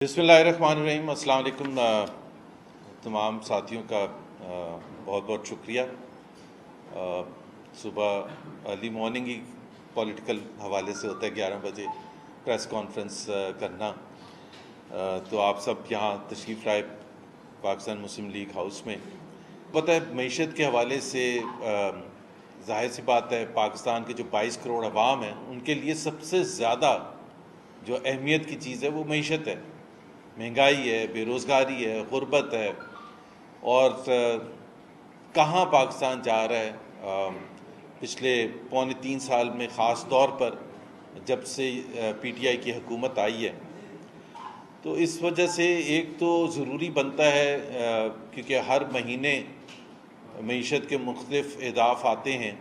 بسم اللہ الرحمن الرحیم۔ السلام علیکم تمام ساتھیوں کا بہت بہت شکریہ۔ صبح ارلی مارننگ ہی پولیٹیکل حوالے سے ہوتا ہے 11 بجے پریس کانفرنس کرنا، تو آپ سب یہاں تشریف لائے پاکستان مسلم لیگ ہاؤس میں۔ پتہ ہے معیشت کے حوالے سے ظاہر سی بات ہے، پاکستان کے جو 22 کروڑ عوام ہیں ان کے لیے سب سے زیادہ جو اہمیت کی چیز ہے وہ معیشت ہے۔ مہنگائی ہے، بے روزگاری ہے، غربت ہے، اور کہاں پاکستان جا رہا ہے پچھلے پونے 3 سال میں، خاص طور پر جب سے پی ٹی آئی کی حکومت آئی ہے۔ تو اس وجہ سے ایک تو ضروری بنتا ہے کیونکہ ہر مہینے معیشت کے مختلف اہداف آتے ہیں،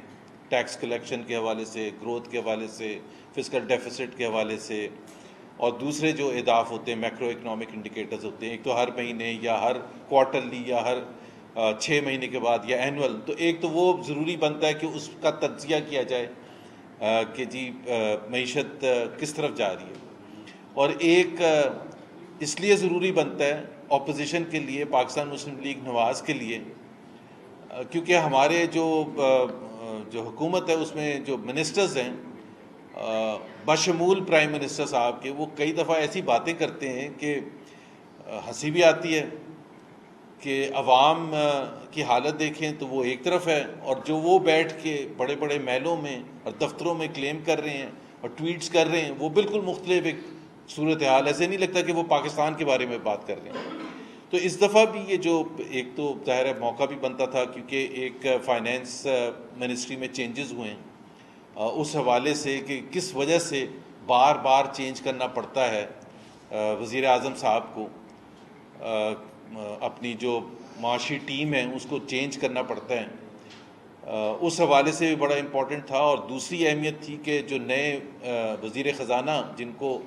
ٹیکس کلیکشن کے حوالے سے، گروتھ کے حوالے سے، فسکل ڈیفیسٹ کے حوالے سے، اور دوسرے جو اہداف ہوتے ہیں میکرو اکنامک انڈیکیٹرز ہوتے ہیں، ایک تو ہر مہینے یا ہر کوارٹرلی یا ہر 6 مہینے کے بعد یا اینول، تو ایک تو وہ ضروری بنتا ہے کہ اس کا تجزیہ کیا جائے کہ جی معیشت کس طرف جا رہی ہے۔ اور ایک اس لیے ضروری بنتا ہے اپوزیشن کے لیے، پاکستان مسلم لیگ نواز کے لیے، کیونکہ ہمارے جو حکومت ہے اس میں جو منسٹرز ہیں بشمول پرائم منسٹر صاحب کے، وہ کئی دفعہ ایسی باتیں کرتے ہیں کہ ہنسی بھی آتی ہے کہ عوام کی حالت دیکھیں تو وہ ایک طرف ہے، اور جو وہ بیٹھ کے بڑے بڑے محلوں میں اور دفتروں میں کلیم کر رہے ہیں اور ٹویٹس کر رہے ہیں وہ بالکل مختلف ایک صورتحال۔ ایسے نہیں لگتا کہ وہ پاکستان کے بارے میں بات کر رہے ہیں۔ تو اس دفعہ بھی یہ جو ایک تو ظاہر ہے موقع بھی بنتا تھا کیونکہ ایک فائنینس منسٹری میں چینجز ہوئے ہیں، اس حوالے سے کہ کس وجہ سے بار بار چینج کرنا پڑتا ہے وزیر اعظم صاحب کو، اپنی جو معاشی ٹیم ہے اس کو چینج کرنا پڑتا ہے، اس حوالے سے بھی بڑا امپورٹنٹ تھا۔ اور دوسری اہمیت تھی کہ جو نئے وزیر خزانہ جن کو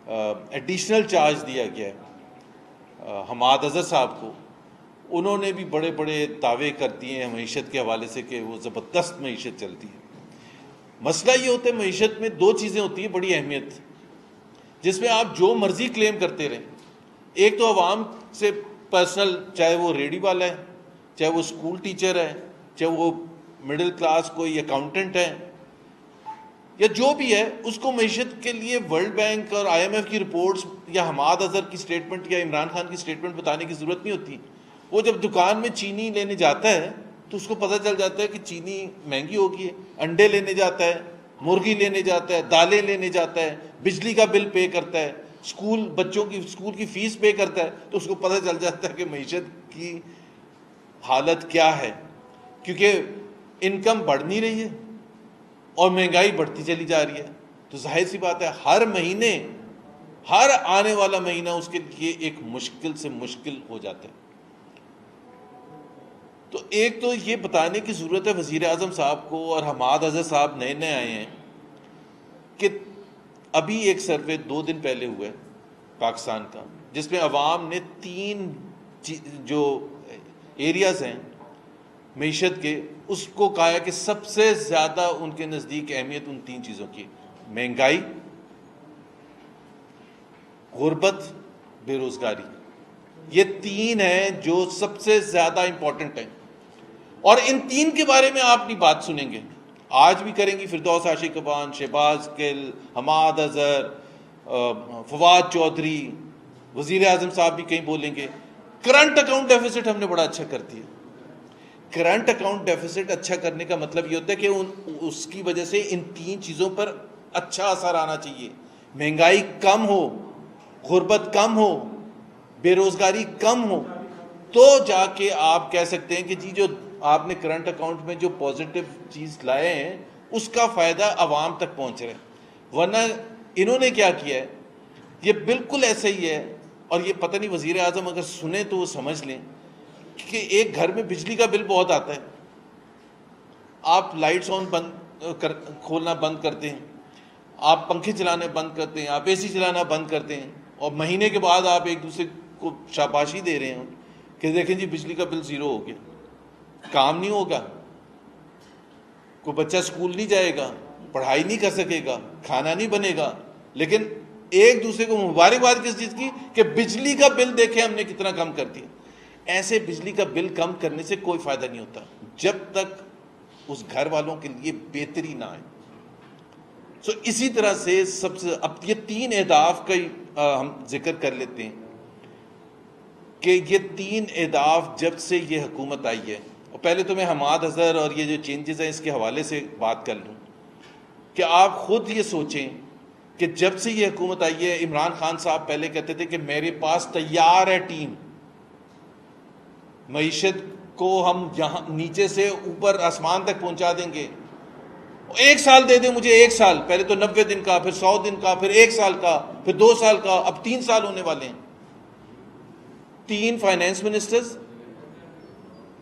ایڈیشنل چارج دیا گیا ہے حماد اظہر صاحب کو، انہوں نے بھی بڑے بڑے دعوے کر دیے ہیں معیشت کے حوالے سے کہ وہ زبردست معیشت چلتی ہے۔ مسئلہ یہ ہوتا ہے معیشت میں 2 چیزیں ہوتی ہیں بڑی اہمیت، جس میں آپ جو مرضی کلیم کرتے رہیں۔ ایک تو عوام سے پرسنل، چاہے وہ ریڑھی والا ہے، چاہے وہ اسکول ٹیچر ہے، چاہے وہ مڈل کلاس کوئی اکاؤنٹنٹ ہے، یا جو بھی ہے، اس کو معیشت کے لیے ورلڈ بینک اور آئی ایم ایف کی رپورٹس یا حماد اظہر کی سٹیٹمنٹ یا عمران خان کی سٹیٹمنٹ بتانے کی ضرورت نہیں ہوتی۔ وہ جب دکان میں چینی لینے جاتا ہے تو اس کو پتہ چل جاتا ہے کہ چینی مہنگی ہو گئی ہے، انڈے لینے جاتا ہے، مرغی لینے جاتا ہے، دالیں لینے جاتا ہے، بجلی کا بل پے کرتا ہے، بچوں کی اسکول کی فیس پے کرتا ہے، تو اس کو پتہ چل جاتا ہے کہ معیشت کی حالت کیا ہے، کیونکہ انکم بڑھ نہیں رہی ہے اور مہنگائی بڑھتی چلی جا رہی ہے۔ تو ظاہر سی بات ہے ہر مہینے، ہر آنے والا مہینہ اس کے لیے ایک مشکل سے مشکل ہو جاتا ہے۔ تو ایک تو یہ بتانے کی ضرورت ہے وزیر اعظم صاحب کو، اور حماد اظہر صاحب نئے نئے آئے ہیں، کہ ابھی ایک سروے 2 دن پہلے ہوا ہے پاکستان کا، جس میں عوام نے 3 جو ایریاز ہیں معیشت کے، اس کو کہا ہے کہ سب سے زیادہ ان کے نزدیک اہمیت ان 3 چیزوں کی: مہنگائی، غربت، بے روزگاری۔ یہ 3 ہیں جو سب سے زیادہ امپورٹنٹ ہیں، اور ان 3 کے بارے میں آپ اپنی بات سنیں گے، آج بھی کریں گی فردوس عاشقبان، شہباز گل، حماد اظہر، فواد چودھری، وزیر اعظم صاحب بھی کہیں بولیں گے۔ کرنٹ اکاؤنٹ ڈیفیسٹ ہم نے بڑا اچھا کر دیا۔ کرنٹ اکاؤنٹ ڈیفیسٹ اچھا کرنے کا مطلب یہ ہوتا ہے کہ اس کی وجہ سے ان 3 چیزوں پر اچھا اثر آنا چاہیے: مہنگائی کم ہو، غربت کم ہو، بے روزگاری کم ہو، تو جا کے آپ کہہ سکتے ہیں کہ جی جو آپ نے کرنٹ اکاؤنٹ میں جو پازیٹو چیز لائے ہیں اس کا فائدہ عوام تک پہنچ رہا ہے۔ ورنہ انہوں نے کیا کیا ہے، یہ بالکل ایسا ہی ہے، اور یہ پتہ نہیں وزیر اعظم اگر سنیں تو وہ سمجھ لیں کہ ایک گھر میں بجلی کا بل بہت آتا ہے، آپ لائٹس کھولنا بند کرتے ہیں، آپ پنکھے چلانا بند کرتے ہیں، آپ اے سی چلانا بند کرتے ہیں، اور مہینے کے بعد آپ ایک دوسرے کو شاباشی دے رہے ہیں کہ دیکھیں جی بجلی کا بل 0 ہو گیا۔ کام نہیں ہوگا، کوئی بچہ اسکول نہیں جائے گا، پڑھائی نہیں کر سکے گا، کھانا نہیں بنے گا، لیکن ایک دوسرے کو مبارکباد کس چیز کی کہ بجلی کا بل دیکھیں ہم نے کتنا کم کر دیا. ایسے بجلی کا بل کم کرنے سے کوئی فائدہ نہیں ہوتا جب تک اس گھر والوں کے لیے بہتری نہ آئے. اسی طرح سے سب سے اب یہ 3 اہداف کا ہم ذکر کر لیتے ہیں کہ یہ 3 اہداف جب سے یہ حکومت آئی ہے. اور پہلے تو میں حماد اظہر اور یہ جو چینجز ہیں اس کے حوالے سے بات کر لوں کہ آپ خود یہ سوچیں کہ جب سے یہ حکومت آئی ہے، عمران خان صاحب پہلے کہتے تھے کہ میرے پاس تیار ہے ٹیم، معیشت کو ہم یہاں نیچے سے اوپر آسمان تک پہنچا دیں گے. 1 سال دے دیں مجھے، 1 سال، پہلے تو 90 دن کا، پھر 100 دن کا، پھر 1 سال کا، پھر 2 سال کا، اب 3 سال ہونے والے ہیں. 3 فائنینس منسٹرز،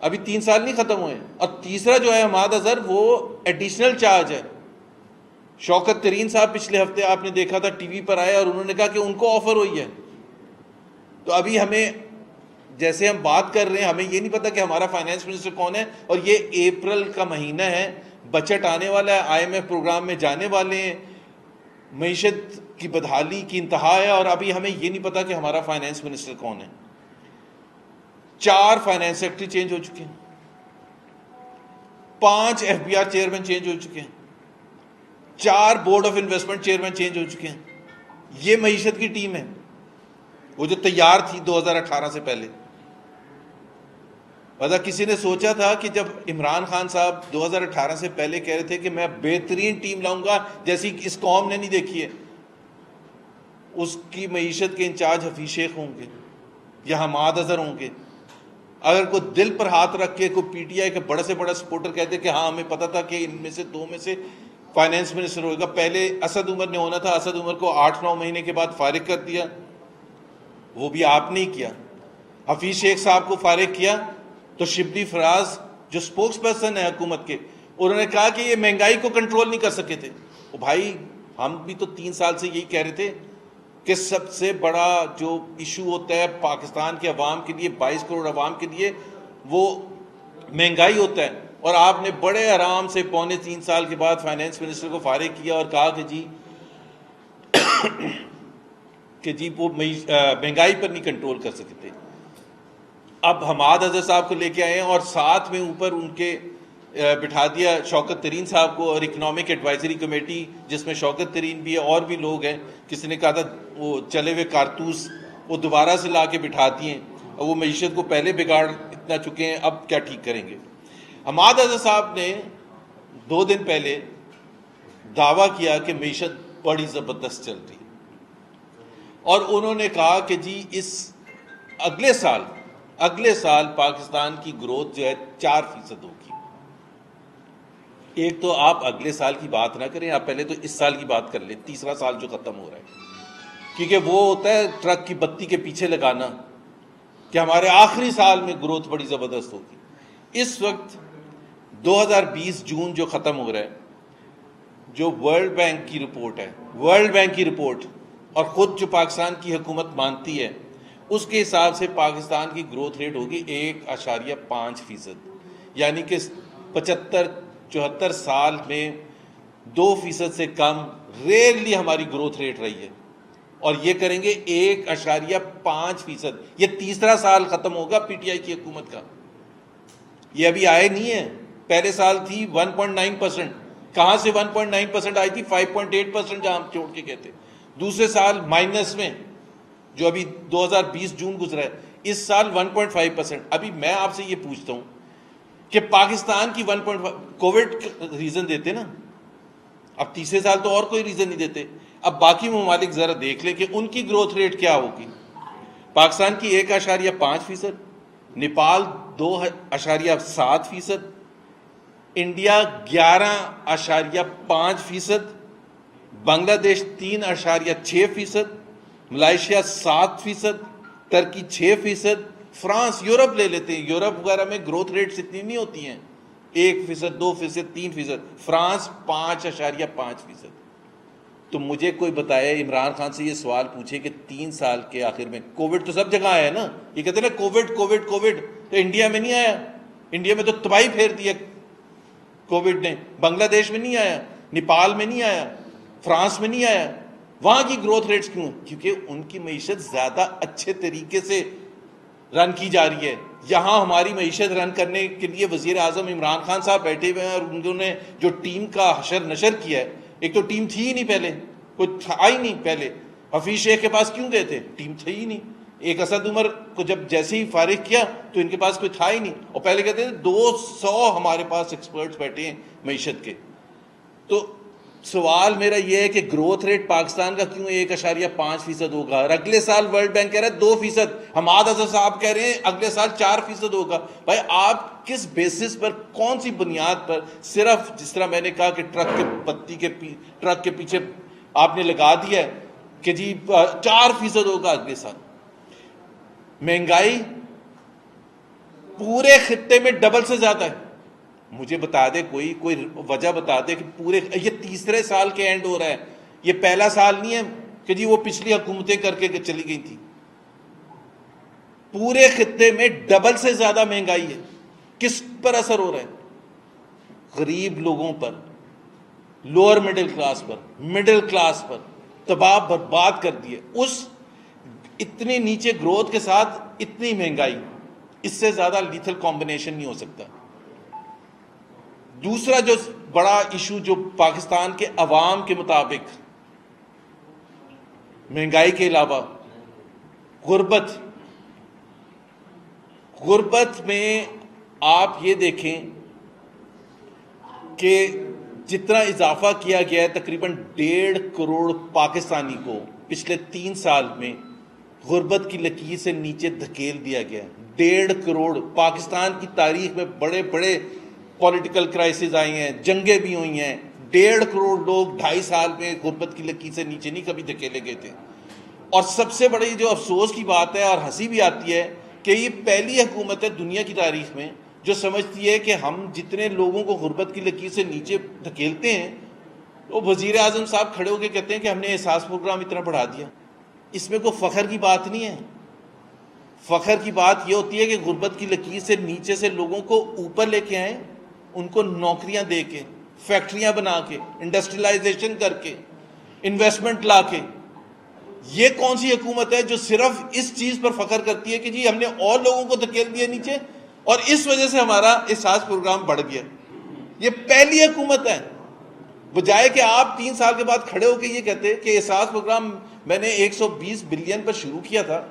ابھی 3 سال نہیں ختم ہوئے. اور تیسرا جو ہے حماد اظہر، وہ ایڈیشنل چارج ہے. شوکت ترین صاحب پچھلے ہفتے آپ نے دیکھا تھا ٹی وی پر آئے اور انہوں نے کہا کہ ان کو آفر ہوئی ہے. تو ابھی ہمیں جیسے ہم بات کر رہے ہیں ہمیں یہ نہیں پتا کہ ہمارا فائنینس منسٹر کون ہے. اور یہ اپریل کا مہینہ ہے، بجٹ آنے والا ہے، IMF پروگرام میں جانے والے ہیں، معیشت کی بدحالی کی انتہا ہے، اور ابھی ہمیں یہ نہیں پتا کہ ہمارا فائنینس منسٹر کون ہے. 4 فائنینس سیکرٹری چینج ہو چکے ہیں، 5 FBI چیئرمین چینج ہو چکے ہیں، 4 board of investment chairman change ہو چکے ہیں. یہ معیشت کی ٹیم ہے، وہ جو تیار تھی 2018 سے پہلے. مطلب کسی نے سوچا تھا کہ جب عمران خان صاحب 2018 سے پہلے کہہ رہے تھے کہ میں بہترین ٹیم لاؤں گا جیسی اس قوم نے نہیں دیکھی ہے، اس کی معیشت کے انچارج حفیظ شیخ ہوں گے یا حماد اظہر ہوں گے. اگر کوئی دل پر ہاتھ رکھ کے کوئی PTI کا بڑا سے بڑا سپورٹر کہتے کہ ہاں ہمیں پتا تھا کہ ان میں سے 2 میں سے فائنینس منسٹر ہوگا. پہلے اسد عمر نے ہونا تھا، اسد عمر کو 8-9 مہینے کے بعد فارغ کر دیا، وہ بھی آپ نے ہی کیا. حفیظ شیخ صاحب کو فارغ کیا تو شبلی فراز جو سپوکس پرسن ہے حکومت کے، انہوں نے کہا کہ یہ مہنگائی کو کنٹرول نہیں کر سکے تھے. بھائی ہم بھی تو 3 سال سے یہی کہہ رہے تھے کہ سب سے بڑا جو ایشو ہوتا ہے پاکستان کے عوام کے لیے، 22 کروڑ عوام کے لیے، وہ مہنگائی ہوتا ہے. اور آپ نے بڑے آرام سے 2.25 سال کے بعد فائنینس منسٹر کو فارغ کیا اور کہا کہ جی وہ مہنگائی پر نہیں کنٹرول کر سکتے تھے. اب حماد اظہر صاحب کو لے کے آئے ہیں اور ساتھ میں اوپر ان کے بٹھا دیا شوکت ترین صاحب کو، اور اکنامک ایڈوائزری کمیٹی جس میں شوکت ترین بھی ہے اور بھی لوگ ہیں. کسی نے کہا تھا وہ چلے ہوئے کارتوس وہ دوبارہ سے لا کے بٹھا دیے، اور وہ معیشت کو پہلے بگاڑ اتنا چکے ہیں، اب کیا ٹھیک کریں گے. حماد اظہر صاحب نے 2 دن پہلے دعویٰ کیا کہ معیشت بڑی زبردست چل رہی، اور انہوں نے کہا کہ جی اس اگلے سال پاکستان کی گروتھ جو ہے 4% ہوگی. ایک تو آپ اگلے سال کی بات نہ کریں، آپ پہلے تو اس سال کی بات کر لیں، تیسرا سال جو ختم ہو رہا ہے، کیونکہ وہ ہوتا ہے ٹرک کی بتی کے پیچھے لگانا کہ ہمارے آخری سال میں گروتھ بڑی زبردست ہوگی. اس وقت 2020 جون جو ختم ہو رہا ہے، جو ورلڈ بینک کی رپورٹ اور خود جو پاکستان کی حکومت مانتی ہے، اس کے حساب سے پاکستان کی گروتھ ریٹ ہوگی 1.5%، یعنی کہ 75-74 سال میں 2% سے کم ریئرلی ہماری گروتھ ریٹ رہی ہے، اور یہ کریں گے 1.5%. یہ تیسرا سال ختم ہوگا PTI کی حکومت کا. یہ ابھی آئے نہیں ہے، پہلے سال تھی 1.9%، کہاں سے 1.9% آئی تھی؟ 5.8% جہاں ہم چھوڑ کے گئے تھے. دوسرے سال مائنس میں جو ابھی 2020 جون گزرا ہے، اس سال 1.5%. ابھی میں آپ سے یہ پوچھتا ہوں کہ پاکستان کی 1.5 کووڈ ریزن دیتے نا، اب تیسرے سال تو اور کوئی ریزن نہیں دیتے. اب باقی ممالک ذرا دیکھ لیں کہ ان کی گروتھ ریٹ کیا ہوگی. پاکستان کی 1.5%، نیپال 2.7%، انڈیا 11.5%، بنگلہ دیش 3.6%، ملائیشیا 7%، ترکی 6%، فرانس، یورپ لے لیتے ہیں، یورپ وغیرہ میں گروتھ ریٹس اتنی نہیں ہوتی ہیں، 1%، 2%، 3%، فرانس 5.5%. تو مجھے کوئی بتائے، عمران خان سے یہ سوال پوچھے کہ 3 سال کے آخر میں کووڈ تو سب جگہ آیا ہے نا، یہ کہتے ہیں نا کووڈ، تو انڈیا میں نہیں آیا، انڈیا میں تو تباہی پھیر دیا کووڈ نے، بنگلہ دیش میں نہیں آیا، نیپال میں نہیں آیا، فرانس میں نہیں آیا. وہاں کی گروتھ ریٹس کیوں ہیں؟ کیونکہ ان کی معیشت زیادہ اچھے طریقے سے رن کی جا رہی ہے. یہاں ہماری معیشت رن کرنے کے لیے وزیر اعظم عمران خان صاحب بیٹھے ہوئے ہیں، اور انہوں نے جو ٹیم کا حشر نشر کیا ہے، ایک تو ٹیم تھی ہی نہیں پہلے، کوئی تھا ہی نہیں پہلے. حفیظ شیخ کے پاس کیوں گئے تھے؟ ٹیم تھی ہی نہیں. ایک اسد عمر کو جب جیسے ہی فارغ کیا تو ان کے پاس کوئی تھا ہی نہیں، اور پہلے کہتے تھے 200 ہمارے پاس ایکسپرٹس بیٹھے ہیں معیشت کے. تو سوال میرا یہ ہے کہ گروتھ ریٹ پاکستان کا کیوں 1.5% ہوگا، اور اگلے سال ورلڈ بینک کہہ رہا ہے 2%، حماد اظہر صاحب کہہ رہے ہیں اگلے سال 4% ہوگا. بھائی آپ کس بیسس پر، کون سی بنیاد پر؟ صرف جس طرح میں نے کہا کہ ٹرک کے پیچھے آپ نے لگا دیا ہے کہ جی 4% ہوگا اگلے سال. مہنگائی پورے خطے میں ڈبل سے زیادہ ہے. مجھے بتا دے کوئی وجہ بتا دے کہ پورے، یہ تیسرے سال کے اینڈ ہو رہا ہے، یہ پہلا سال نہیں ہے کہ جی وہ پچھلی حکومتیں کر کے چلی گئی تھی. پورے خطے میں ڈبل سے زیادہ مہنگائی ہے. کس پر اثر ہو رہا ہے؟ غریب لوگوں پر، لوور مڈل کلاس پر، مڈل کلاس پر. تباہ برباد کر دیے. اس اتنی نیچے گروتھ کے ساتھ اتنی مہنگائی، اس سے زیادہ لیتھل کمبینیشن نہیں ہو سکتا. دوسرا جو بڑا ایشو جو پاکستان کے عوام کے مطابق مہنگائی کے علاوہ غربت میں آپ یہ دیکھیں کہ جتنا اضافہ کیا گیا ہے، تقریباً 1.5 کروڑ پاکستانی کو پچھلے 3 سال میں غربت کی لکیر سے نیچے دھکیل دیا گیا. 1.5 کروڑ. پاکستان کی تاریخ میں بڑے بڑے پولیٹیکل کرائسس آئی ہیں، جنگیں بھی ہوئی ہیں. 1.5 کروڑ لوگ 2.5 سال میں غربت کی لکیر سے نیچے نہیں کبھی دھکیلے گئے تھے. اور سب سے بڑی جو افسوس کی بات ہے اور ہنسی بھی آتی ہے کہ یہ پہلی حکومت ہے دنیا کی تاریخ میں جو سمجھتی ہے کہ ہم جتنے لوگوں کو غربت کی لکیر سے نیچے دھکیلتے ہیں، وہ وزیر اعظم صاحب کھڑے ہو کے کہتے ہیں کہ ہم نے احساس پروگرام اتنا بڑھا دیا. اس میں کوئی فخر کی بات نہیں ہے. فخر کی بات یہ ہوتی ہے کہ غربت کی لکیر سے نیچے سے لوگوں کو اوپر لے کے آئیں، ان کو نوکریاں دے کے، فیکٹریاں بنا کے، انڈسٹریلائزیشن کر کے، انویسٹمنٹ لا کے. یہ کون سی حکومت ہے جو صرف اس چیز پر فخر کرتی ہے کہ جی ہم نے اور لوگوں کو دھکیل دیا نیچے اور اس وجہ سے ہمارا احساس پروگرام بڑھ گیا؟ یہ پہلی حکومت ہے. بجائے کہ آپ 3 سال کے بعد کھڑے ہو کے یہ کہتے کہ احساس پروگرام میں نے 120 بلین پر شروع کیا تھا،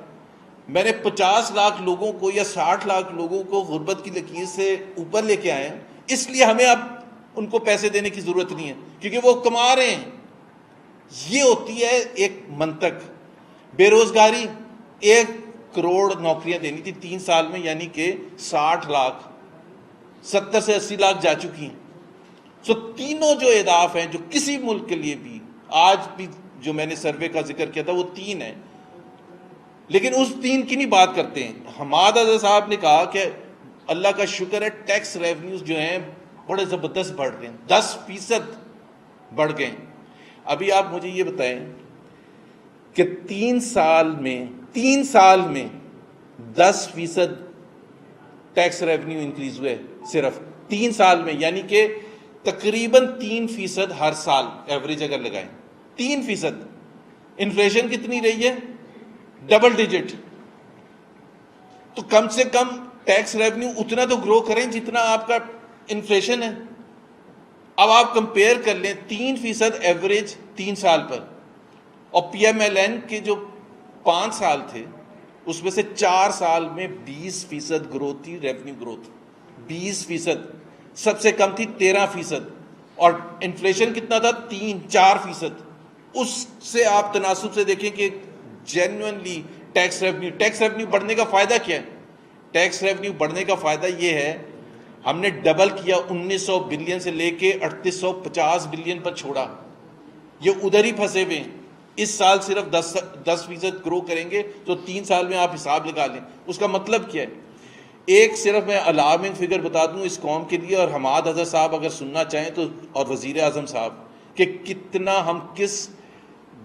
میں نے 50 لاکھ لوگوں کو یا 60 لاکھ لوگوں کو غربت کی لکیر سے اوپر لے کے آئے ہیں، اس لیے ہمیں اب ان کو پیسے دینے کی ضرورت نہیں ہے کیونکہ وہ کما رہے ہیں. یہ ہوتی ہے ایک منطق. بے روزگاری 1 کروڑ نوکریاں دینی تھی 3 سال میں، یعنی کہ 60 لاکھ، 70 سے 80 لاکھ جا چکی ہیں. سو تینوں جو اہداف ہیں جو کسی ملک کے لیے بھی، آج بھی جو میں نے سروے کا ذکر کیا تھا وہ 3 ہیں، لیکن اس 3 کی نہیں بات کرتے ہیں. حماد اظہر صاحب نے کہا کہ اللہ کا شکر ہے ٹیکس ریونیوز جو ہیں بڑے زبردست بڑھ رہے ہیں، 10% بڑھ گئے. ابھی آپ مجھے یہ بتائیں کہ 3 سال میں 10% ٹیکس ریونیو انکریز ہوئے صرف 3 سال میں، یعنی کہ تقریباً 3% ہر سال ایوریج اگر لگائیں 3%. انفلیشن کتنی رہی ہے؟ Double digit. تو کم سے کم ٹیکس ریونیو اتنا تو گرو کریں جتنا آپ کا انفلیشن ہے. اب آپ کمپیئر کر لیں 3% ایوریج 3 سال پر، اور پی ایم ایل این کے جو 5 سال تھے اس میں سے 4 سال میں 20% گروتھ تھی. ریونیو گروتھ 20%، سب سے کم تھی 13%، اور انفلیشن کتنا تھا؟ 4%. اس سے آپ تناسب سے دیکھیں کہ جینوئنلی ٹیکس ریونیو بڑھنے کا فائدہ کیا ہے؟ ٹیکس ریونیو بڑھنے کا فائدہ یہ ہے ہم نے ڈبل کیا، 1900 بلین سے لے کے 3850 بلین پر چھوڑا. یہ ادھر ہی پھنسے ہوئے ہیں. اس سال صرف 10% گرو کریں گے تو 3 سال میں آپ حساب لگا لیں. اس کا مطلب کیا ہے؟ ایک صرف میں الارمنگ فگر بتا دوں اس قوم کے لیے، اور حماد اظہر صاحب اگر سننا چاہیں تو، اور وزیر اعظم صاحب، کہ کتنا ہم کس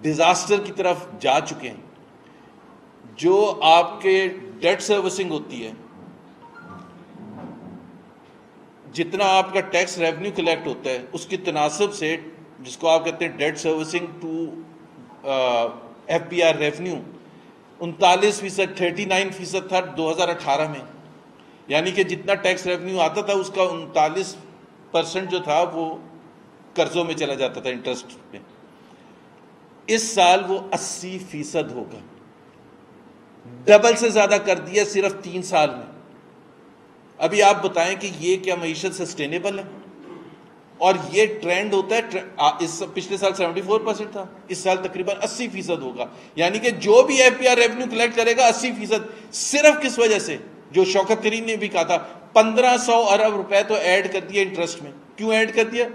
ڈیزاسٹر کی طرف جا چکے ہیں. جو آپ کے ڈیٹ سروسنگ ہوتی ہے، جتنا آپ کا ٹیکس ریونیو کلیکٹ ہوتا ہے اس کی تناسب سے، جس کو آپ کہتے ہیں debt servicing to F P R revenue 39%، 39% تھا 2018 میں، یعنی کہ جتنا ٹیکس ریونیو آتا تھا اس کا 39% جو تھا وہ قرضوں میں چلا جاتا تھا، انٹرسٹ میں۔ اس سال وہ 80% ہوگا، ڈبل سے زیادہ کر دیا صرف 3 سال میں۔ ابھی آپ بتائیں کہ یہ کیا معیشت سسٹینیبل ہے؟ اور یہ ٹرینڈ ہوتا ہے، پچھلے سال 74% تھا، اس سال تقریباً 80% ہوگا، یعنی کہ جو بھی F P R revenue collect کرے گا 80%، صرف کس وجہ سے؟ جو شوکت کریم نے بھی کہا تھا 1500 ارب روپے تو ایڈ کر دیا انٹرسٹ میں۔ کیوں ایڈ کر دیا؟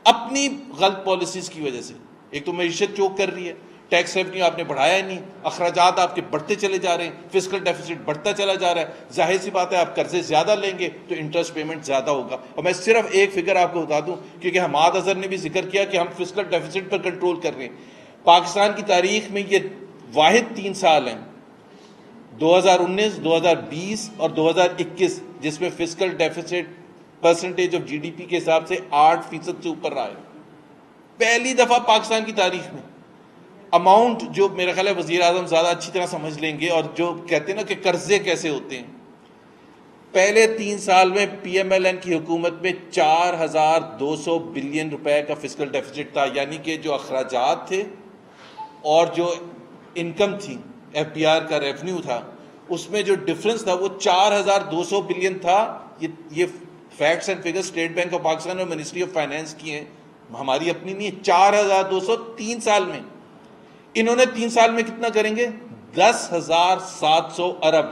اپنی غلط پالیسیز کی وجہ سے۔ ایک تو معیشت چوک کر رہی ہے، ٹیکس ریونیو آپ نے بڑھایا ہی نہیں، اخراجات آپ کے بڑھتے چلے جا رہے ہیں، فسکل ڈیفیسٹ بڑھتا چلا جا رہا ہے، ظاہر سی بات ہے آپ قرضے زیادہ لیں گے تو انٹرسٹ پیمنٹ زیادہ ہوگا۔ اور میں صرف ایک فگر آپ کو بتا دوں، کیونکہ حماد اظہر نے بھی ذکر کیا کہ ہم فسکل ڈیفیسٹ پر کنٹرول کر رہے ہیں۔ پاکستان کی تاریخ میں یہ واحد 3 سال ہیں، 2019، 2020 اور 2021، جس میں fiscal deficit percentage of G D P کے حساب سے 8% سے اوپر رہا ہے، پہلی دفعہ پاکستان کی تاریخ میں۔ اماؤنٹ جو میرا خیال ہے وزیر اعظم زیادہ اچھی طرح سمجھ لیں گے، اور جو کہتے ہیں نا کہ قرضے کیسے ہوتے ہیں، پہلے 3 سال میں پی ایم ایل این کی حکومت میں 4200 بلین روپے کا فسکل ڈیفیسٹ تھا، یعنی کہ جو اخراجات تھے اور جو انکم تھی، ایف پی آر کا ریونیو تھا، اس میں جو ڈفرنس تھا وہ 4200 بلین تھا۔ یہ facts and figure state bank of Pakistan اور منسٹری آف فائنانس کی ہیں، ہماری اپنی نہیں ہے۔ 4200 3 سال میں، انہوں نے 3 سال میں کتنا کریں گے؟ 10,700 ارب۔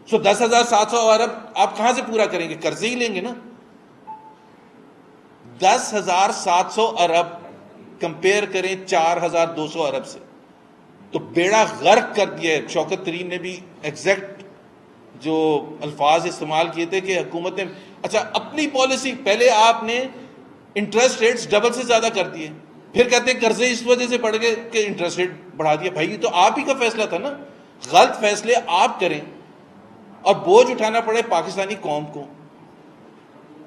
10,700 ارب آپ کہاں سے پورا کریں گے؟ قرضے ہی لیں گے نا۔ 10,700 ارب کمپیئر کریں 4,200 ارب سے، تو بیڑا غرق کر دیا ہے۔ شوکت ترین نے بھی ایگزیکٹ جو الفاظ استعمال کیے تھے کہ حکومت نے اچھا اپنی پالیسی، پہلے آپ نے انٹرسٹ ریٹس ڈبل سے زیادہ کر دیے، پھر کہتے ہیں قرضے اس وجہ سے بڑھ گئے کہ انٹرسٹ ریٹ بڑھا دیا۔ بھائی تو آپ ہی کا فیصلہ تھا نا، غلط فیصلے آپ کریں اور بوجھ اٹھانا پڑے پاکستانی قوم کو۔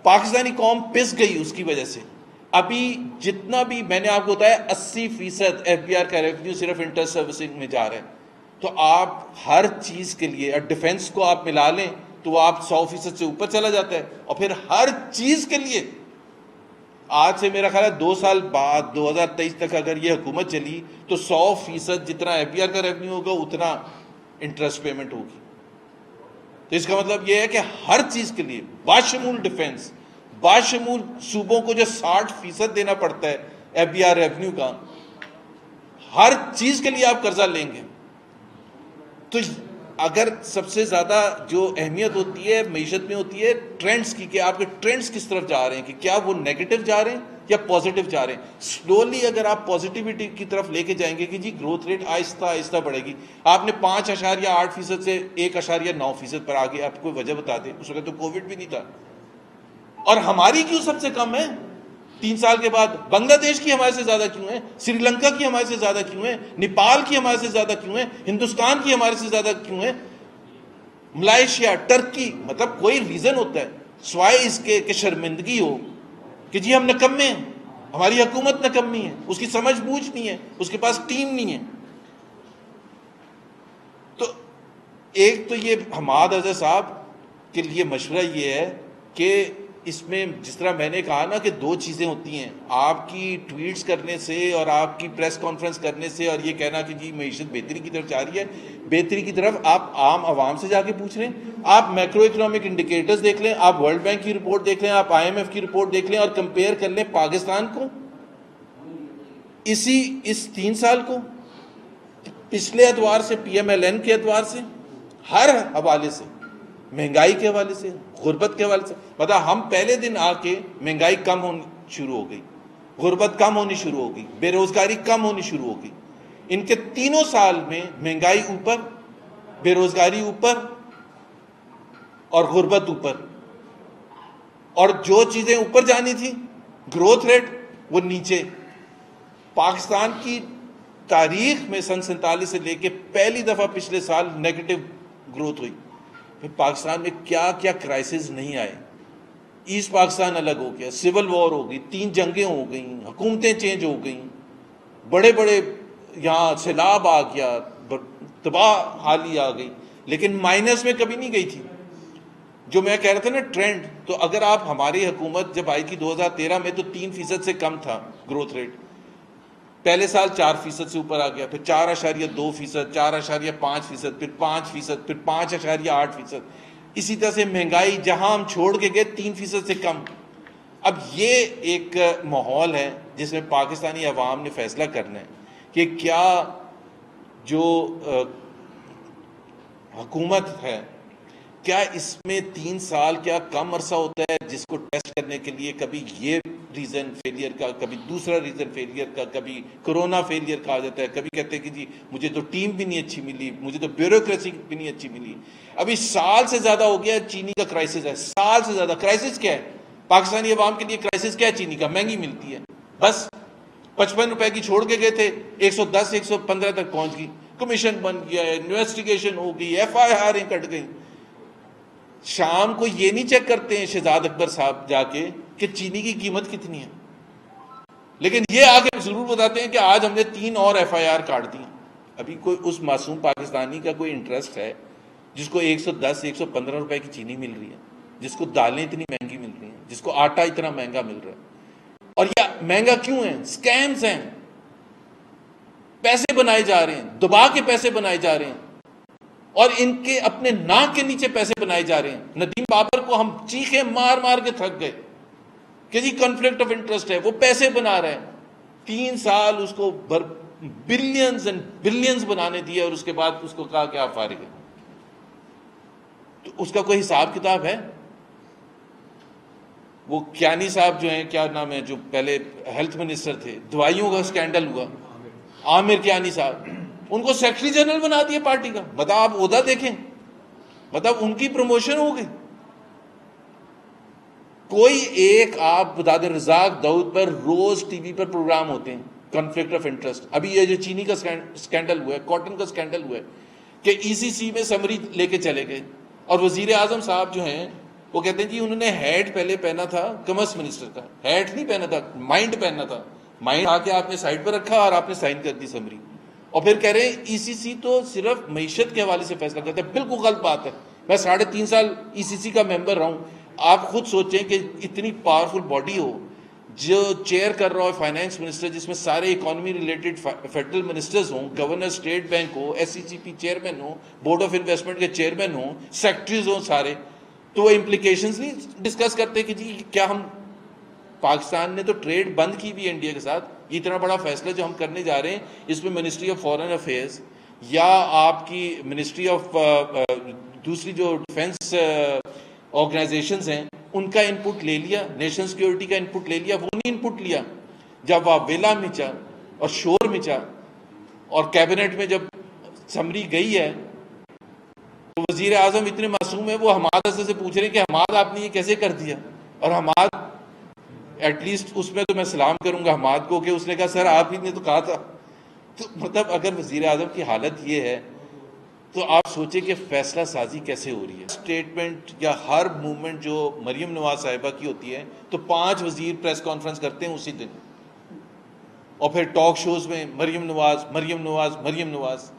پاکستانی قوم پس گئی اس کی وجہ سے۔ ابھی جتنا بھی میں نے آپ کو بتایا 80% ایف بی آر کا ریونیو صرف انٹرسٹ سروسنگ میں جا رہا ہے، تو آپ ہر چیز کے لیے، اور ڈیفنس کو آپ ملا لیں تو وہ آپ 100% سے اوپر چلا جاتا ہے، اور پھر ہر چیز کے لیے آج سے میرا خیال ہے 2 سال بعد 2023 تک اگر یہ حکومت چلی تو 100% جتنا ایف بی آر کا ریونیو ہوگا اتنا انٹرسٹ پیمنٹ ہوگی۔ تو اس کا مطلب یہ ہے کہ ہر چیز کے لیے باشمول ڈیفنس، باشمول صوبوں کو جو 60% دینا پڑتا ہے ایف بی آر ریونیو کا، ہر چیز کے لیے آپ قرضہ لیں گے۔ تو اگر سب سے زیادہ جو اہمیت ہوتی ہے معیشت میں ہوتی ہے ٹرینڈز کی، کہ آپ کے ٹرینڈز کس طرف جا رہے ہیں، کہ کیا وہ نیگیٹو جا رہے ہیں یا پازیٹیو جا رہے ہیں۔ سلولی اگر آپ پازیٹیوٹی کی طرف لے کے جائیں گے کہ جی گروتھ ریٹ آہستہ آہستہ بڑھے گی، آپ نے 5.8% سے 1.9% پر آگے، آپ کوئی وجہ بتا دیں؟ اس وقت تو کووڈ بھی نہیں تھا، اور ہماری کیوں سب سے کم ہے 3 سال کے بعد؟ بنگلہ دیش کی ہمارے سے زیادہ کیوں ہے؟ سری لنکا کی ہمارے سے زیادہ کیوں ہے؟ نیپال کی ہمارے سے زیادہ کیوں ہے؟ ہندوستان کی ہمارے سے زیادہ کیوں ہے؟ ملائیشیا، ٹرکی، مطلب کوئی ریزن ہوتا ہے سوائے اس کے کہ شرمندگی ہو کہ جی ہم نکمے ہیں، ہماری حکومت نکمی ہے، اس کی سمجھ بوجھ نہیں ہے، اس کے پاس ٹیم نہیں ہے۔ تو ایک تو یہ حماد اظہر صاحب کے لیے مشورہ یہ ہے کہ اس میں جس طرح میں نے کہا نا کہ 2 چیزیں ہوتی ہیں، آپ کی ٹویٹس کرنے سے اور آپ کی پریس کانفرنس کرنے سے اور یہ کہنا کہ جی معیشت بہتری کی طرف جا رہی ہے، بہتری کی طرف آپ عام عوام سے جا کے پوچھ لیں، آپ میکرو اکنامک انڈیکیٹرز دیکھ لیں، آپ ورلڈ بینک کی رپورٹ دیکھ لیں، آپ آئی ایم ایف کی رپورٹ دیکھ لیں، اور کمپیئر کر لیں پاکستان کو اس 3 سال کو پچھلے اعتبار سے، پی ایم ایل این کے اعتبار سے، ہر حوالے سے، مہنگائی کے حوالے سے، غربت کے حوالے سے۔ مطلب ہم پہلے دن آ کے مہنگائی کم ہونی شروع ہو گئی، غربت کم ہونی شروع ہو گئی، بے روزگاری کم ہونی شروع ہو گئی۔ ان کے 3 سال میں مہنگائی اوپر، بے روزگاری اوپر اور غربت اوپر، اور جو چیزیں اوپر جانی تھی گروتھ ریٹ وہ نیچے۔ پاکستان کی تاریخ میں سن 47 سے لے کے پہلی دفعہ پچھلے سال نیگیٹو گروتھ ہوئی۔ پھر پاکستان میں کیا کیا کرائسس نہیں آئے، ایسٹ پاکستان الگ ہو گیا، سول وار ہو گئی، 3 جنگیں ہو گئیں، حکومتیں چینج ہو گئیں، بڑے بڑے یہاں سیلاب آ گیا، تباہ حالی آ گئی، لیکن مائنس میں کبھی نہیں گئی تھی. جو میں کہہ رہا تھا نا ٹرینڈ، تو اگر آپ ہماری حکومت جب آئی تھی 2013 میں تو 3% سے کم تھا گروتھ ریٹ. پہلے سال 4% سے اوپر آ گیا، پھر 4.2%، 4.5%، پھر 5%، پھر 5.8%. اسی طرح سے مہنگائی جہاں ہم چھوڑ کے گئے 3% سے کم. اب یہ ایک ماحول ہے جس میں پاکستانی عوام نے فیصلہ کرنا ہے کہ کیا جو حکومت ہے، کیا اس میں 3 سال کیا کم عرصہ ہوتا ہے جس کو ٹیسٹ کرنے کے لیے کبھی یہ ریزن فیلئر کا، کبھی دوسرا ریزن فیلئر کا، کبھی کرونا فیلئر کہا جاتا ہے، کبھی کہتے ہیں کہ جی مجھے تو ٹیم بھی نہیں اچھی ملی، مجھے تو بیوروکریسی بھی نہیں اچھی ملی. ابھی سال سے زیادہ ہو گیا چینی کا کرائسس ہے، سال سے زیادہ. کرائسس کیا ہے پاکستانی عوام کے لیے؟ کرائسس کیا ہے چینی کا؟ مہنگی ملتی ہے. بس 55 روپے کی چھوڑ کے گئے تھے، 110 115 تک پہنچ گئی. کمیشن بن گیا ہے، انویسٹیگیشن ہو گئی، FIR کٹ گئی. شام کو یہ نہیں چیک کرتے ہیں شہزاد اکبر صاحب جا کے کہ چینی کی قیمت کتنی ہے، لیکن یہ آگے ضرور بتاتے ہیں کہ آج ہم نے 3 اور FIR کاٹ دی. ابھی کوئی اس معصوم پاکستانی کا کوئی انٹرسٹ ہے جس کو 110 115 روپے کی چینی مل رہی ہے، جس کو دالیں اتنی مہنگی مل رہی ہیں، جس کو آٹا اتنا مہنگا مل رہا ہے؟ اور یہ مہنگا کیوں ہے؟ سکیمز ہیں، پیسے بنائے جا رہے ہیں، دبا کے پیسے بنائے جا رہے ہیں، اور ان کے اپنے ناک کے نیچے پیسے بنائے جا رہے ہیں. ندیم بابر کو ہم چیخیں مار مار کے تھک گئے کہ جی کنفلکٹ آف انٹرسٹ ہے، وہ پیسے بنا رہے ہیں. 3 سال اس کو بلینز اینڈ بلینز بنانے دیے، اور اس کے بعد اس کو کہا کہ آپ فارغ ہیں. تو اس کا کوئی حساب کتاب ہے؟ وہ کیانی صاحب جو ہیں، کیا نام ہے، جو پہلے ہیلتھ منسٹر تھے، دوائیوں کا سکینڈل ہوا، عامر کیانی صاحب، ان کو سیکرٹری جنرل بنا دیا پارٹی کا. مطلب آپ عہدہ دیکھیں، مطلب ان کی پروموشن ہو گئی. کوئی ایک آپ بتا دیں، رزاق داؤد پر روز ٹی وی پر پروگرام ہوتے ہیں کنفلکٹ آف انٹرسٹ. ابھی یہ جو چینی کا سکینڈل ہوا ہے، کاٹن کا سکینڈل ہوا ہے، کہ ECC میں سمری لے کے چلے گئے، اور وزیر اعظم صاحب جو ہیں وہ کہتے ہیں جی انہوں نے ہیٹ پہلے پہنا تھا کمرس منسٹر کا، ہیٹ نہیں پہنا تھا، مائنڈ پہننا تھا. مائنڈ آ کے آپ نے سائڈ پر رکھا اور آپ نے سائن کر دی سمری، اور پھر کہہ رہے ہیں ECC تو صرف معیشت کے حوالے سے فیصلہ کرتا ہے. بالکل غلط بات ہے. میں 3.5 سال ECC کا ممبر رہا ہوں. آپ خود سوچیں کہ اتنی پاورفل باڈی ہو، جو چیئر کر رہا ہو فائنانس منسٹر، جس میں سارے اکانومی ریلیٹڈ فیڈرل منسٹرز ہوں، governor state bank who, SCGP chairman who, board of investment کے چیئرمین ہوں، سیکٹریز ہوں سارے، تو وہ امپلیکیشنز نہیں ڈسکس کرتے کہ جی کیا ہم، پاکستان نے تو ٹریڈ بند کی بھی انڈیا کے ساتھ، یہ اتنا بڑا فیصلہ جو ہم کرنے جا رہے ہیں، اس میں منسٹری آف فارن افیئرز یا آپ کی منسٹری آف دوسری جو ڈیفنس آرگنائزیشنز ہیں ان کا انپٹ لے لیا، نیشنل سیکیورٹی کا انپٹ لے لیا. وہ نہیں انپٹ لیا. جب وہ ویلا مچا اور شور مچا، اور کیبنٹ میں جب سمری گئی ہے تو وزیر اعظم اتنے معصوم ہیں، وہ حماد سے پوچھ رہے ہیں کہ حماد آپ نے یہ کیسے کر دیا؟ اور حماد ایٹ لیسٹ اس میں تو میں سلام کروں گا حماد کو کہ اس نے کہا سر آپ ہی نے تو کہا تھا. تو مطلب اگر وزیر اعظم کی حالت یہ ہے تو آپ سوچیں کہ فیصلہ سازی کیسے ہو رہی ہے. اسٹیٹمنٹ یا ہر موومنٹ جو مریم نواز صاحبہ کی ہوتی ہے تو 5 وزیر پریس کانفرنس کرتے ہیں اسی دن، اور پھر ٹاک شوز میں مریم نواز مریم نواز مریم نواز.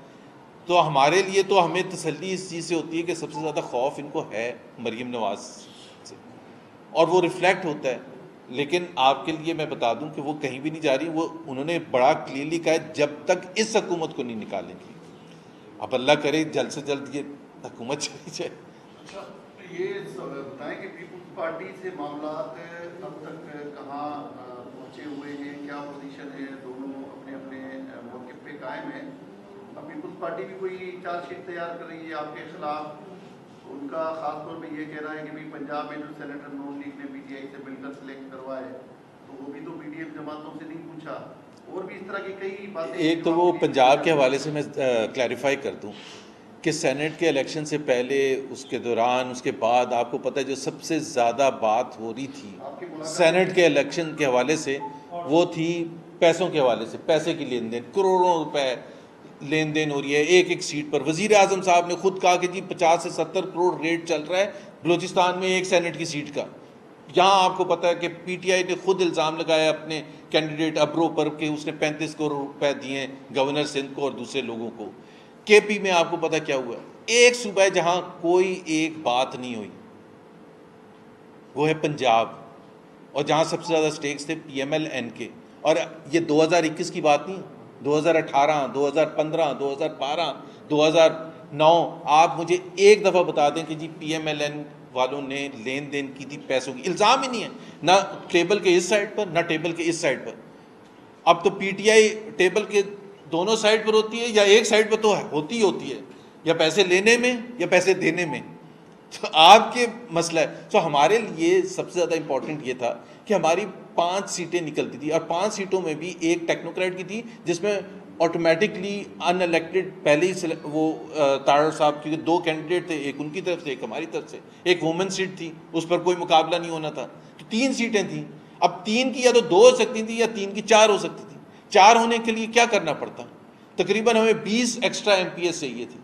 تو ہمارے لیے تو ہمیں تسلی اس چیز سے ہوتی ہے کہ سب سے زیادہ خوف ان کو ہے مریم نواز سے، اور وہ ریفلیکٹ ہوتا ہے. لیکن آپ کے لیے میں بتا دوں کہ وہ کہیں بھی نہیں جا رہی. وہ انہوں نے بڑا کلیئرلی کہا ہے جب تک اس حکومت کو نہیں نکالیں گی. اب اللہ کرے جلد سے جلد یہ حکومت چلی جائے. اچھا یہ بتائیں کہ پیپلز پارٹی سے معاملات اب تک کہاں پہنچے ہوئے ہیں، کیا پوزیشن ہے؟ دونوں اپنے اپنے موقف پہ قائم ہیں. اب پیپلز پارٹی بھی کوئی چارج شیٹ تیار کر رہی ہے آپ کے خلاف. ان کا خاص طور پہ یہ کہہ رہا ہے کہ بھی پنجاب میں جو سینیٹر نون لیگ نے PTI سے مل کر سلیکٹ کروائے تو وہ بھی تو PDM جماعتوں سے نہیں پوچھا، اور بھی اس طرح کی کئی باتیں. ایک تو وہ پنجاب کے حوالے سے میں کلیریفائی کر دوں کہ سینٹ کے الیکشن سے پہلے، اس کے دوران، اس کے بعد آپ کو پتہ ہے جو سب سے زیادہ بات ہو رہی تھی سینٹ کے الیکشن کے حوالے سے وہ تھی پیسوں کے حوالے سے. پیسے کی لین دین، کروڑوں روپے لین دین ہو رہی ہے ایک ایک سیٹ پر. وزیر اعظم صاحب نے خود کہا کہ جی 50 سے 70 کروڑ ریٹ چل رہا ہے بلوچستان میں ایک سینٹ کی سیٹ کا. یہاں آپ کو پتا ہے کہ پی ٹی آئی نے خود الزام لگایا اپنے کینڈیڈیٹ ابرو پر کہ اس نے 35 کروڑ روپے دیے ہیں گورنر سندھ کو اور دوسرے لوگوں کو. کے پی میں آپ کو پتا کیا ہوا, ایک صوبہ ہے جہاں کوئی ایک بات نہیں ہوئی, وہ ہے پنجاب, اور جہاں سب سے زیادہ سٹیکس تھے پی ایم ایل این کے. اور یہ 2021 کی بات نہیں, 2018, 2015, 2012, 2009. آپ مجھے ایک دفعہ بتا دیں کہ جی پی ایم ایل این والوں نے لین دین کی تھی پیسوں کی. الزام ہی نہیں ہے, نہ ٹیبل کے اس سائڈ پر نہ ٹیبل کے اس سائڈ پر. اب تو پی ٹی آئی ٹیبل کے دونوں سائڈ پر ہوتی ہے, یا ایک سائڈ پر تو ہوتی ہی ہوتی ہے, یا پیسے لینے میں یا پیسے دینے میں. تو آپ کے مسئلہ ہے. تو ہمارے لیے سب سے زیادہ امپورٹنٹ یہ تھا کہ ہماری 5 سیٹیں نکلتی تھی, اور 5 سیٹوں میں بھی ایک ٹیکنوکریٹ کی تھی جس میں آٹومیٹکلی ان الیکٹڈ پہلے ہی وہ تاڑر صاحب, کیونکہ 2 کینڈیڈیٹ تھے, ایک ان کی طرف سے ایک ہماری طرف سے, ایک وومن سیٹ تھی, اس پر کوئی مقابلہ نہیں ہونا تھا. تو 3 سیٹیں تھیں. اب 3 کی یا تو 2 ہو سکتی تھیں یا 3 کی 4 ہو سکتی تھیں. 4 ہونے کے لیے کیا کرنا پڑتا, تقریباً ہمیں 20 ایکسٹرا ایم پی ایس چاہیے تھی.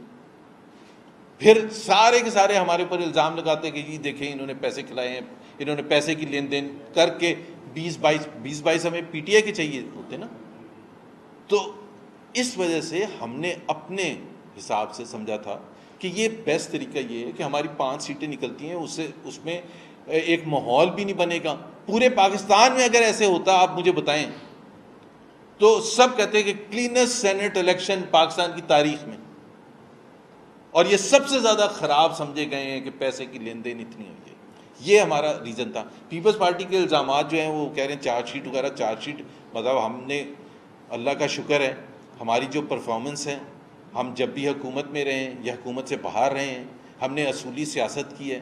پھر سارے کے سارے ہمارے اوپر الزام لگاتے کہ جی دیکھیں انہوں نے پیسے کھلائے ہیں, انہوں نے پیسے کی لین دین کر کے 20-22 ہمیں پی ٹی آئی کے چاہیے ہوتے نا. تو اس وجہ سے ہم نے اپنے حساب سے سمجھا تھا کہ یہ بیسٹ طریقہ یہ ہے کہ ہماری 5 سیٹیں نکلتی ہیں, اس میں ایک ماحول بھی نہیں بنے گا. پورے پاکستان میں اگر ایسے ہوتا آپ مجھے بتائیں تو سب کہتے ہیں کہ کلینسٹ سینٹ الیکشن پاکستان کی تاریخ میں, اور یہ سب سے زیادہ خراب سمجھے گئے ہیں کہ پیسے کی لین دین اتنی ہوئی ہے. یہ ہمارا ریزن تھا. پیپلز پارٹی کے الزامات جو ہیں وہ کہہ رہے ہیں چارج شیٹ وغیرہ, چارج شیٹ مطلب ہم نے, اللہ کا شکر ہے ہماری جو پرفارمنس ہے, ہم جب بھی حکومت میں رہے ہیں یا حکومت سے باہر رہے ہیں, ہم نے اصولی سیاست کی ہے.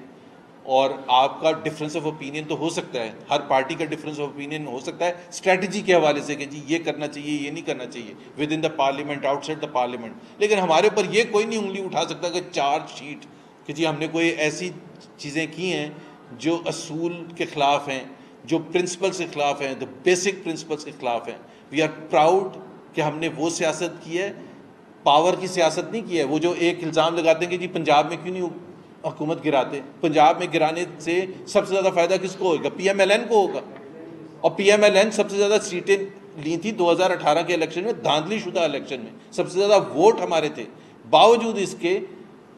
اور آپ کا ڈفرینس آف اوپینین تو ہو سکتا ہے, ہر پارٹی کا ڈفرینس آف اوپینین ہو سکتا ہے اسٹریٹجی کے حوالے سے کہ جی یہ کرنا چاہیے یہ نہیں کرنا چاہیے, with in the parliament out side the parliament. لیکن ہمارے اوپر یہ کوئی نہیں انگلی اٹھا سکتا کہ چارج شیٹ کہ جی ہم نے کوئی ایسی چیزیں کی ہیں جو اصول کے خلاف ہیں, جو پرنسپلس کے خلاف ہیں, دا بیسک پرنسپلس کے خلاف ہیں. وی آر پراؤڈ کہ ہم نے وہ سیاست کی ہے, پاور کی سیاست نہیں کی ہے. وہ جو ایک الزام لگاتے ہیں کہ جی پنجاب میں کیوں نہیں حکومت گراتے, پنجاب میں گرانے سے سب سے زیادہ فائدہ کس کو ہوگا, پی ایم ایل این کو ہوگا. اور پی ایم ایل این سب سے زیادہ سیٹیں لی تھی 2018 کے الیکشن میں, دھاندلی شدہ الیکشن میں سب سے زیادہ ووٹ ہمارے تھے. باوجود اس کے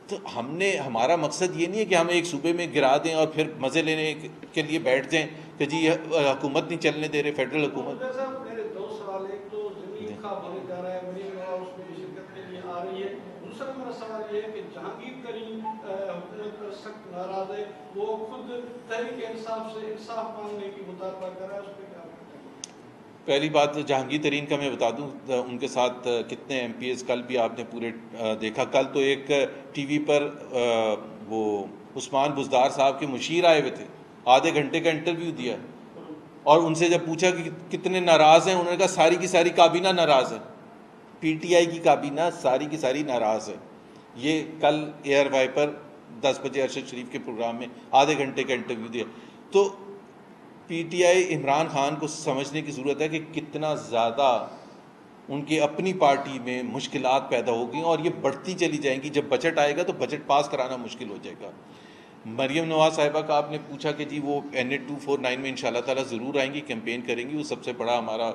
تو ہم نے, ہمارا مقصد یہ نہیں ہے کہ ہم ایک صوبے میں گرا دیں اور پھر مزے لینے کے لیے بیٹھ جائیں کہ جی حکومت نہیں چلنے دے رہے فیڈرل حکومت. میرے 2 سوال, ایک تو زمین کا بنے جا رہا ہے, مریم نواز اس میں شرکت کے لیے آ رہی ہے. دوسرا میرا سوال یہ ہے کہ جہانگیر ترین حکومت پر سخت ناراض ہے, وہ خود تحریک انصاف سے انصاف مانگنے کی مطالبہ کر رہا ہے, اس پہ کیا؟ پہلی بات جہانگیر ترین کا میں بتا دوں ان کے ساتھ کتنے ایم پی ایس, کل بھی آپ نے پورے دیکھا. کل تو ایک ٹی وی پر وہ عثمان بزدار صاحب کے مشیر آئے ہوئے تھے, آدھے گھنٹے کا انٹرویو دیا, اور ان سے جب پوچھا کہ کتنے ناراض ہیں, انہوں نے کہا ساری کی ساری کابینہ ناراض ہے, پی ٹی آئی کی کابینہ ساری کی ساری ناراض ہے. یہ کل ایئر وائی پر 10 بجے ارشد شریف کے پروگرام میں آدھے گھنٹے کا انٹرویو دیا. تو P T I Imran Khan کو سمجھنے کی ضرورت ہے کہ کتنا زیادہ ان کی اپنی پارٹی میں مشکلات پیدا ہو گئی, اور یہ بڑھتی چلی جائیں گی. جب بجٹ آئے گا تو بجٹ پاس کرانا مشکل ہو جائے گا. مریم نواز صاحبہ کا آپ نے پوچھا کہ جی وہ NA 249 میں انشاءاللہ تعالیٰ ضرور آئیں گی, کیمپین کریں گی. وہ سب سے بڑا ہمارا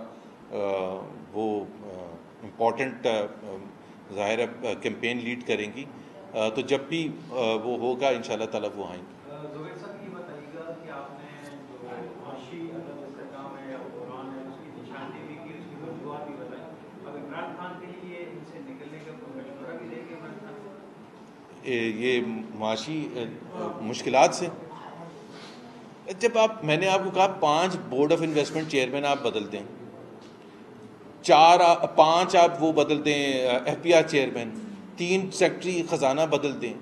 وہ امپورٹنٹ ظاہر ہے کیمپین لیڈ کریں گی. تو جب بھی وہ ہوگا انشاءاللہ تعالیٰ وہ آئیں گی. زبیر صاحب یہ بتائیے گا کہ آپ نے جو معاشی عدم استحکام ہے یا قرآن ہے اس کی نشاندہی بھی کی, اس کی وجوہات بھی بتائی. اب عمران خان کے لیے ان سے نکلنے کا کوئی مشورہ بھی دے گے عمران خان؟ یہ معاشی مشکلات سے جب میں نے آپ کو کہا 5 بورڈ آف انویسٹمنٹ چیئرمین آپ بدل دیں, 5 آپ وہ بدل دیں FPR چیئرمین, 3 سیکٹری خزانہ بدل دیں,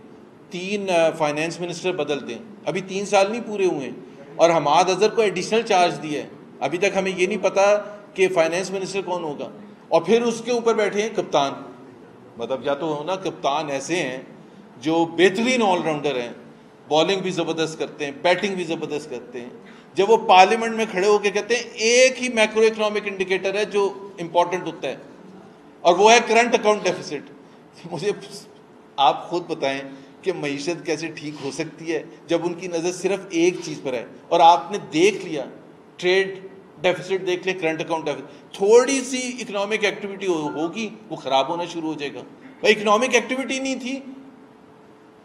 3 فائنینس منسٹر بدل دیں. ابھی 3 سال نہیں پورے ہوئے ہیں, اور حماد اظہر کو ایڈیشنل چارج دیا ہے. ابھی تک ہمیں یہ نہیں پتا کہ فائنینس منسٹر کون ہوگا, اور پھر اس کے اوپر بیٹھے ہیں کپتان. مطلب یا تو نا کپتان ایسے ہیں جو بہترین آل راؤنڈر ہیں, بالنگ بھی زبردست کرتے ہیں, بیٹنگ بھی زبردست کرتے ہیں. جب وہ پارلیمنٹ میں کھڑے ہو کے کہتے ہیں ایک ہی میکرو اکنامک انڈیکیٹر ہے جو امپورٹنٹ ہوتا ہے, اور وہ ہے کرنٹ اکاؤنٹ ڈیفیسٹ. مجھے آپ خود بتائیں کہ معیشت کیسے ٹھیک ہو سکتی ہے جب ان کی نظر صرف ایک چیز پر ہے. اور آپ نے دیکھ لیا ٹریڈ ڈیفیسٹ دیکھ لیں, کرنٹ اکاؤنٹ ڈیفیسٹ, تھوڑی سی اکنامک ایکٹیویٹی ہوگی وہ خراب ہونا شروع ہو جائے گا. اکنامک ایکٹیویٹی نہیں تھی,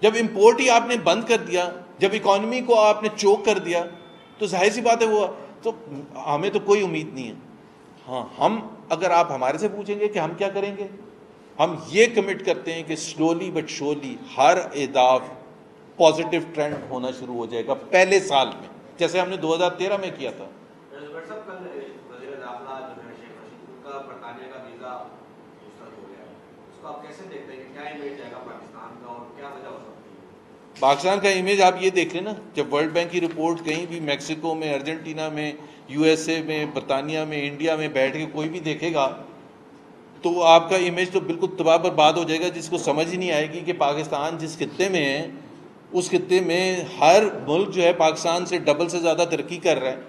جب امپورٹ ہی آپ نے بند کر دیا, جب اکانومی کو آپ نے چوک کر دیا, تو ظاہر سی بات ہے وہ تو ہمیں تو کوئی امید نہیں ہے. ہاں ہم اگر آپ ہمارے سے پوچھیں گے کہ ہم کیا کریں گے, ہم یہ کمٹ کرتے ہیں کہ سلولی بٹ شورلی ہر اہداف پازیٹیو ٹرینڈ ہونا شروع ہو جائے گا پہلے سال میں, جیسے ہم نے 2013 میں کیا تھا. پاکستان کا امیج آپ یہ دیکھ لیں نا, جب ورلڈ بینک کی رپورٹ کہیں بھی میکسیکو میں, ارجنٹینا میں, یو ایس اے میں, برطانیہ میں, انڈیا میں بیٹھ کے کوئی بھی دیکھے گا تو آپ کا امیج تو بالکل تباہ برباد ہو جائے گا, جس کو سمجھ ہی نہیں آئے گی کہ پاکستان جس خطے میں ہے اس خطے میں ہر ملک جو ہے پاکستان سے ڈبل سے زیادہ ترقی کر رہا ہے.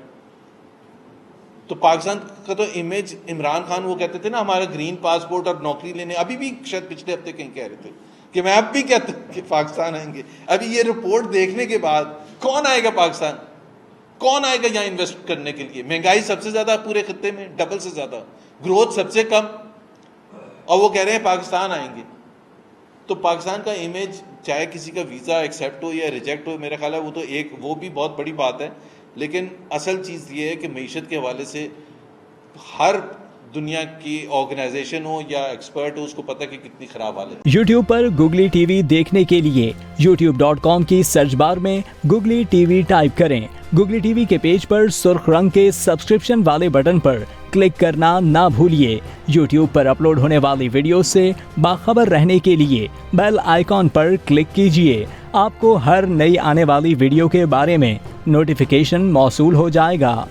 تو پاکستان کا تو امیج, عمران خان وہ کہتے تھے نا ہمارا گرین پاسپورٹ اور نوکری لینے, ابھی بھی شاید پچھلے ہفتے کہیں کہہ رہے تھے کہ میں اب بھی کہتا ہوں کہ پاکستان آئیں گے. ابھی یہ رپورٹ دیکھنے کے بعد کون آئے گا پاکستان, کون آئے گا یہاں انویسٹ کرنے کے لیے؟ مہنگائی سب سے زیادہ پورے خطے میں, ڈبل سے زیادہ, گروتھ سب سے کم, اور وہ کہہ رہے ہیں پاکستان آئیں گے. تو پاکستان کا امیج چاہے کسی کا ویزا ایکسیپٹ ہو یا ریجیکٹ ہو, میرا خیال ہے وہ تو ایک وہ بھی بہت بڑی بات ہے, لیکن اصل چیز یہ ہے کہ معیشت کے حوالے سے ہر دنیا کی آرگنائزیشن ہو یا ایکسپرٹ ہو اس کو پتہ کہ کتنی خراب حالت ہے. یوٹیوب پر گوگلی ٹی وی دیکھنے کے لیے youtube.com کی سرچ بار میں گوگلی ٹی وی ٹائپ کریں. گوگلی ٹی وی کے پیج پر سرخ رنگ کے سبسکرپشن والے بٹن پر کلک کرنا نہ بھولیے. یوٹیوب پر اپلوڈ ہونے والی ویڈیو سے باخبر رہنے کے لیے بیل آئیکن پر کلک کیجیے. آپ کو ہر نئی آنے والی ویڈیو کے بارے میں نوٹیفیکیشن موصول ہو جائے گا.